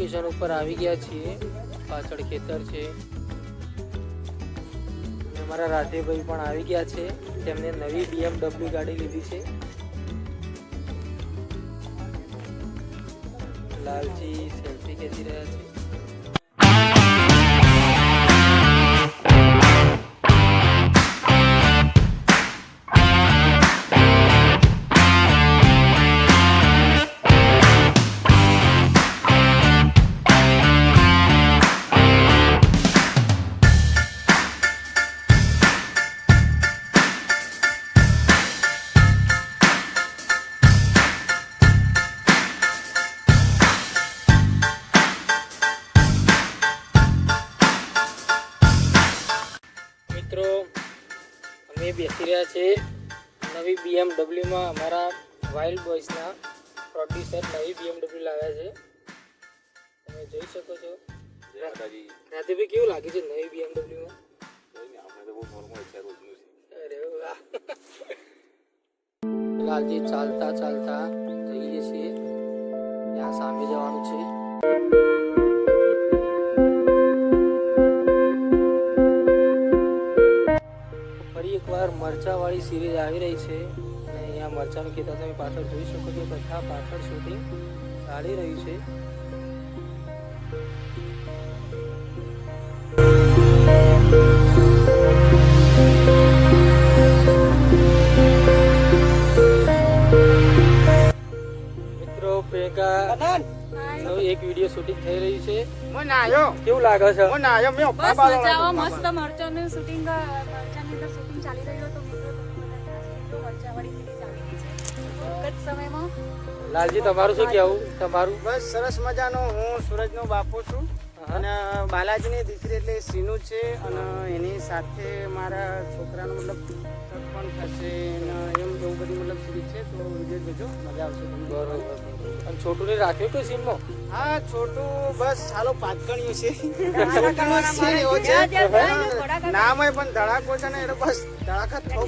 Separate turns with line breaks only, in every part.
Location ઉપર આવી ગયા છીએ. પાછળ ખેતર છે. અમારા રાધેભાઈ પણ આવી ગયા છે. તેમને નવી BMW ગાડી લીધી છે. લાલજી સેલ્ફી ખેંચી રહ્યા છે. મિત્રો અમે બેસી રહ્યા છે નવી BMW માં. અમારા વાઇલ્ડ બોયસના પ્રોડ્યુસર નવી BMW લાવ્યા છે. તમે જોઈ શકો છો. રાધેભાઈ કેવું લાગે છે નવી BMW માં? અરે વાહ. લાલજી ચાલતા ચાલતા જઈએ છીએ. ત્યાં સામે જવાનું છે. એકવાર મરચાવાળી સિરીઝ આવી રહી છે અને અહીંયા મરચાનું ખેતર તમે પાછળ જોઈ શકો છો. બધા પાછળ શૂટિંગ ચાલી રહ્યું છે. મિત્રો પ્રિયંકા એક વિડીયો શૂટિંગ થઈ રહ્યું છે. કેવું લાગે છે?
મસ્ત મરચાનું શૂટિંગ ચાલી રહ્યું હતું. મિત્રો મરચાવાળી સિરીઝ આવી ગઈ છે એક જ સમયમાં.
લાલજી તમારું શું કહેવું? તમારું?
બસ સરસ મજાનો. હું સૂરજનો બાપુ છું અને બાલાજીની દીકરી એટલે સીનુ છે અને એની સાથે મારા છોકરાનો મતલબ પણ થશે અને એમ બહુ બધી મતલબ સિરીઝ છે. તો વિડીયો જોજો, મજા આવશે.
બરોબર. અને છોટુને રાખ્યું કોઈ સીનમાં?
હા, છોટું બસ ચાલો પાતકણ્યું છે. નામ હોય પણ ધડાકો છે ને એટલે બસ ધડાકા થવું.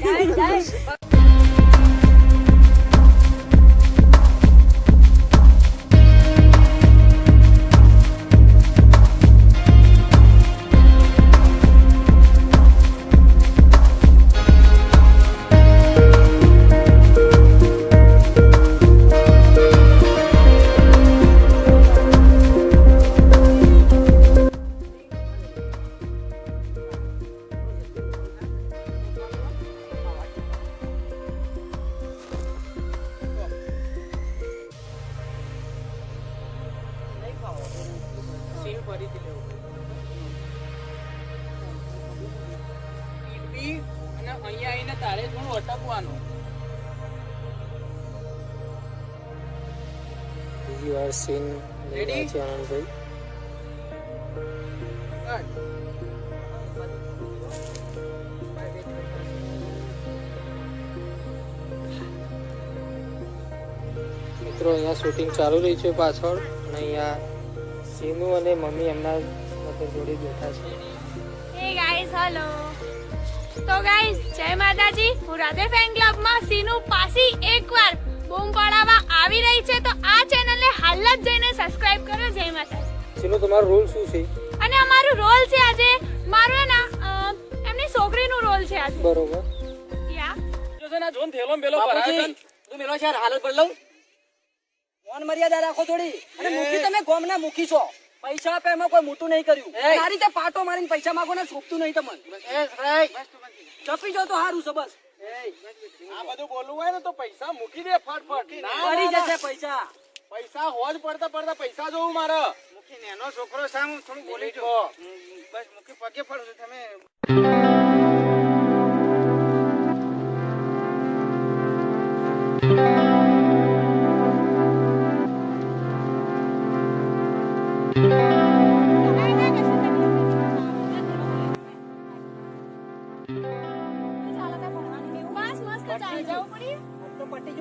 અહીંયા આવીને તારે થોડું અટકવાનું. બીજી વાર સીન રેડી છે આનંદભાઈ. મિત્રો અહીંયા શૂટિંગ ચાલુ રહી છે પાછળ અને અહીંયા સીનુ અને મમ્મી એમના જોડે બેઠા છે.
હે ગાઈસ, હેલો. તો ગાઈસ, જય માતાજી. હું રાધે ફેન ક્લબમાં સીનુ પાસી એકવાર બૂમ પડાવવા આવી રહી છે. તો આ ચેનલને હાલ જ જઈને સબસ્ક્રાઇબ કરો. જય માતાજી.
સીનુ, તમારો રોલ શું છે?
અને અમારું રોલ છે આજે મારું એના એમની છોકરીનું રોલ છે આજે.
બરોબર.
યા
જો છે ના જોન થેલો મેલો ભરાય. તું મેલો છે હાલત પર લઉં. મોન મર્યાદા રાખો થોડી. અને મુખી તમે ગોમના મુખી છો. પૈસા આપે એમાં કોઈ મોટું નહીં કર્યું. આ રીતે પાટો મારીને પૈસા માંગો ને છોપતું નહીં તમને. ચપી જો તો સારું છે બસ.
આ બધું બોલવું હોય ને તો પૈસા મૂકી દે ફટફટ.
પડી જશે પૈસા.
પૈસા હોજ પડતા પૈસા જોવું મારે.
મુખી નેનો છોકરો સામ થોડું બોલી જો. બસ મુખી પગે પડું છું તમે.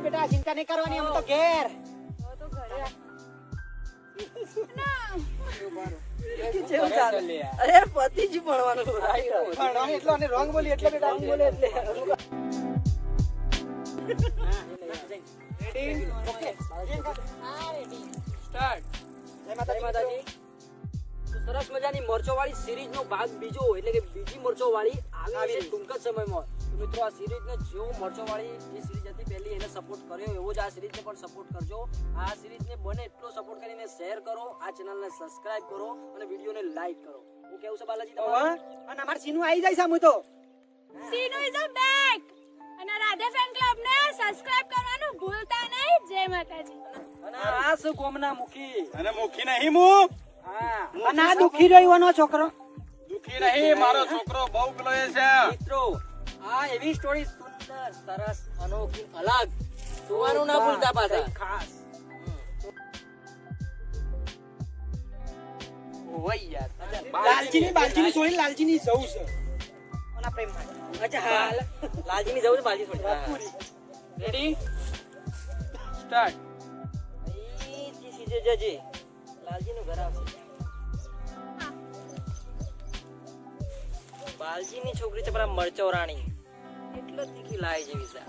બેટા ચિંતા નહીં કરવાની. આમ તો ઘેર અરે પતિજી ભણવાનું એટલો અને રોંગ બોલી એટલે બેટા રોંગ બોલે એટલે રેડી ઓકે હા રેડી સ્ટાર્ટ જય માતાજી. તો સરસ મજાની મરચોવાળી સિરીઝનો ભાગ બીજો એટલે કે બીજી મરચોવાળી આવી છે ટૂંક જ સમયમાં. તો મિત્રો આ સિરીઝને જેવો મરચોવાળી જે સિરીઝ હતી પહેલી એને સપોર્ટ કર્યો એવો જ આ સિરીઝને પણ સપોર્ટ કરજો. આ સિરીઝને બને એટલો સપોર્ટ કરીને શેર કરો, આ ચેનલને સબસ્ક્રાઇબ કરો અને વિડીયોને લાઈક કરો. હું કેવું છે બાલાજી તમારું?
અને અમાર સીનું આવી જાય સામુ તો
સીનુ ઇઝ અ બેક અને રાધે ફેન ક્લબ ને સબસ્ક્રાઇબ કરવાનું ભૂલતા નહીં. જય માતાજી.
અને આ છે ગોમના મુખી.
અને મુખી નહીં હું
હા
અને આ દુખી રહ્યો છોકરો
દુખી નહીં, મારો છોકરો બહુ પેલો એ છે.
મિત્રો આ એવી સ્ટોરી સુંદર સરસ અનોખી અલગ જોવાનું ના ભૂલતા પાછા ખાસ. ઓય યાર
લાલજીની સોળી લાલજીની જવું છે ઓના પ્રેમ માટે.
અચ્છા હા લાલજીની જવું છે બાલજી થોડી. Ready start. ઈ સીજે જજે લાલજીનું ઘર આવશે. બાલજીની છોકરી છે પેલા મરચો રાણી એટલો તીખી લાય જેવી છે.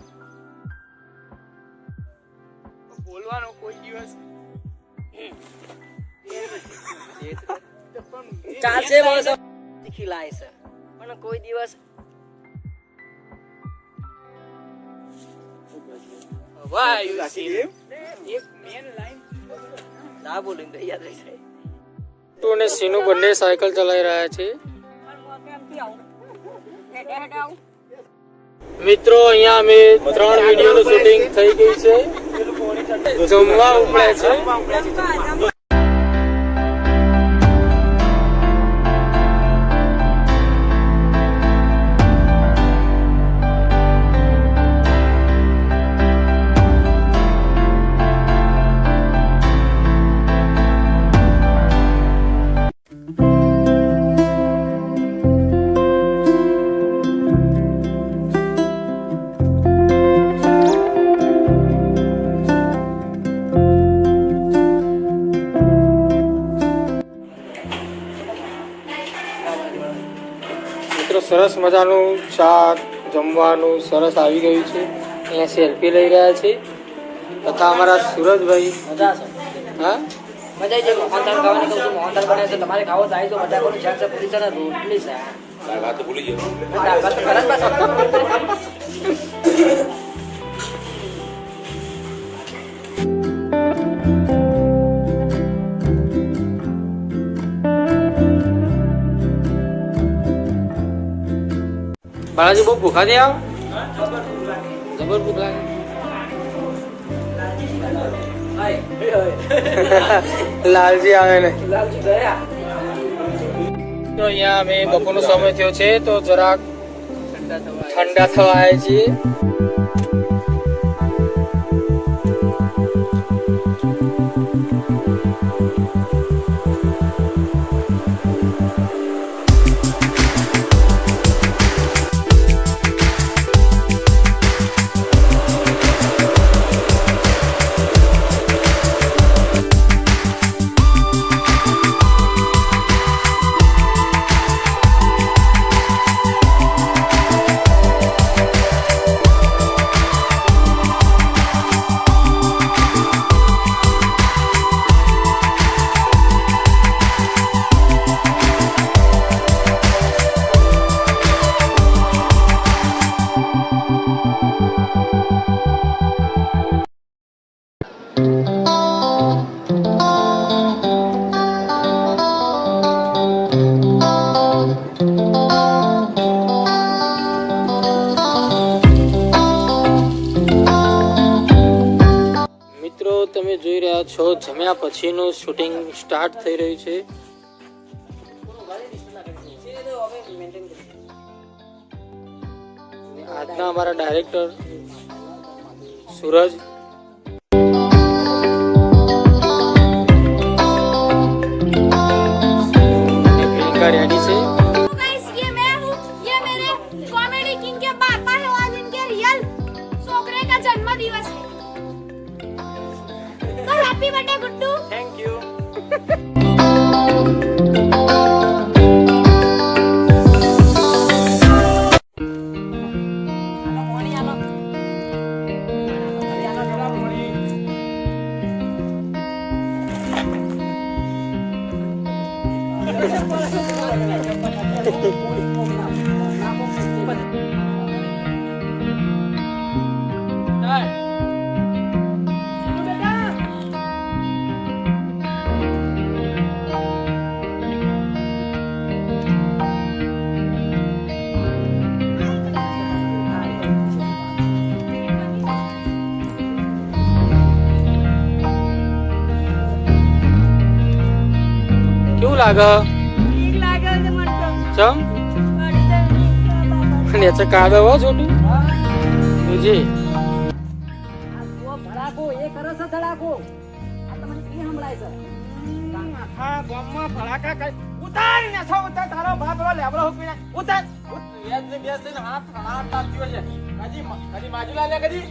બોલવાનો કોઈ દિવસ
ચાલશે બોલો તીખી લાય છે પણ કોઈ દિવસ વાહ એક મેન લાઈન ના બોલું તો યાદ રહી જાય.
તું અને સીનુ બંને સાયકલ ચલાવી રહ્યા છે. મિત્રો અહીંયા અમે 3 વિડીયોનું શૂટિંગ થઈ ગઈ છે. જમવા ઉપડે છે. મિત્રો સરસ મજાનું શાક જમવાનું સરસ આવી ગયું છે. અહીંયા સેલ્ફી લઈ રહ્યા છે તથા અમારા સુરજભાઈ.
મજા છે.
હા
મજા છે. મોહનથાળ ખાવાની કહું છું, મોહનથાળ બને છે. તમારે ખાવો તો આવી જાઓ. બધા કોની શાક છે, પૂરી છે ને રોટલી છે. દાળ ભાત તો ખરા જ પાછા.
બાલાજી બહુ ભૂખા થયા? જબર ભૂખ લાગે. લાલજી આવે ને
લાલજી ગયા.
તો અહીંયા અમે બપોરનો સમય થયો છે તો જરાક ઠંડા થવા આવ્યા છીએ. તમે જોઈ રહ્યા છો જમ્યા પછીનું શૂટિંગ સ્ટાર્ટ થઈ રહ્યું છે. આજના અમારા ડાયરેક્ટર સૂરજ પ્રિયંકા રેડી છે.
गाइस ये मैं हूँ, ये मेरे कॉमेडी किंग के पापा है और इनके रियल छोकरे का जन्म दिवस है. तो happy birthday Guddu.
Thank you.
કેવું લાગે ચમ અને याचं काढ हो छोटू तुझे
ધડાકો એ કરે છે ધડાકો આ તમને કી સંભળાય છે
આખા ગામમાં ભડાકા કર ઉતાર ને છો ઉતાર તારો બાપ એવો લેબડો હુકવીને ઉતાર
વ્યાજને બેસ થઈને હાથ હાથ તાપતી હોય છે કદી માજુલા લે કદી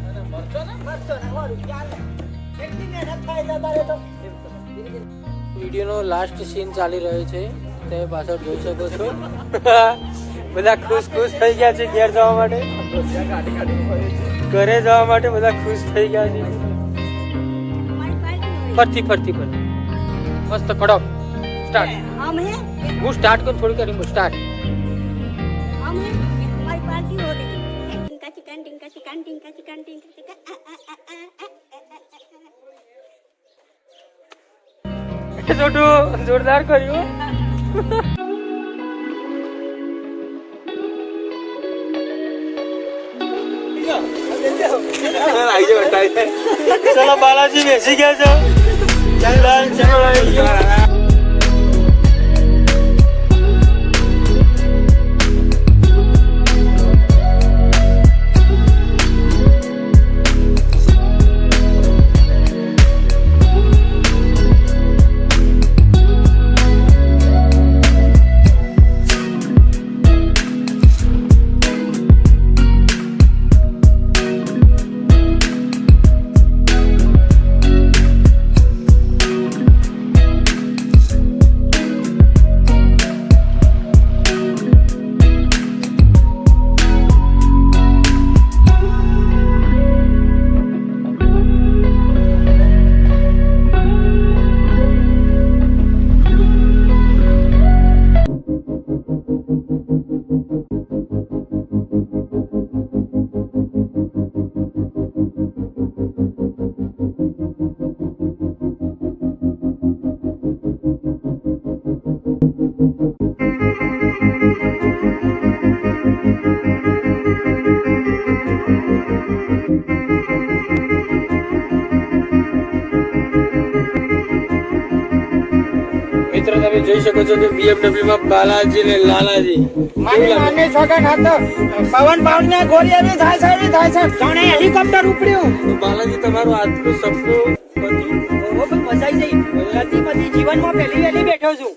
અને મરચો ને
વાળું ચાલે કેટલી મહેનત થાય છે તારે તો
વિડીયોનો લાસ્ટ સીન ચાલી રહ્યો છે તે પાછળ જોઈ શકો છો બધા ખુશ થઈ ગયા છે ઘેર જવા માટે ઘરે જવા માટે બધા ખુશ થઈ ગયા છે ફરતી મસ્ત કડક સ્ટાર્ટ
हम हैं
હું સ્ટાર્ટ કરું થોડી કરી સ્ટાર્ટ
हम हैं हमारी पार्टी हो रही है टिंका चिकन टिंका चिकन टिंका चिकन टिंका चिकन
छोटू जोरदार કર્યું ચલો બાલાજી બેસી ગયા છે મિત્રો તમે જોઈ શકો છો કે BMW માં બાલાજી ને લાલાજી
માને છોકરા ખાતો પવન પાવને ગોળી એવી થાય છે જાણે હેલિકોપ્ટર ઉપડ્યું
તો બાલાજી તમારું આજનું સપનું પત્યું
ઓ પણ મજા આવી જઈ જીવનમાં પહેલી બેઠો છું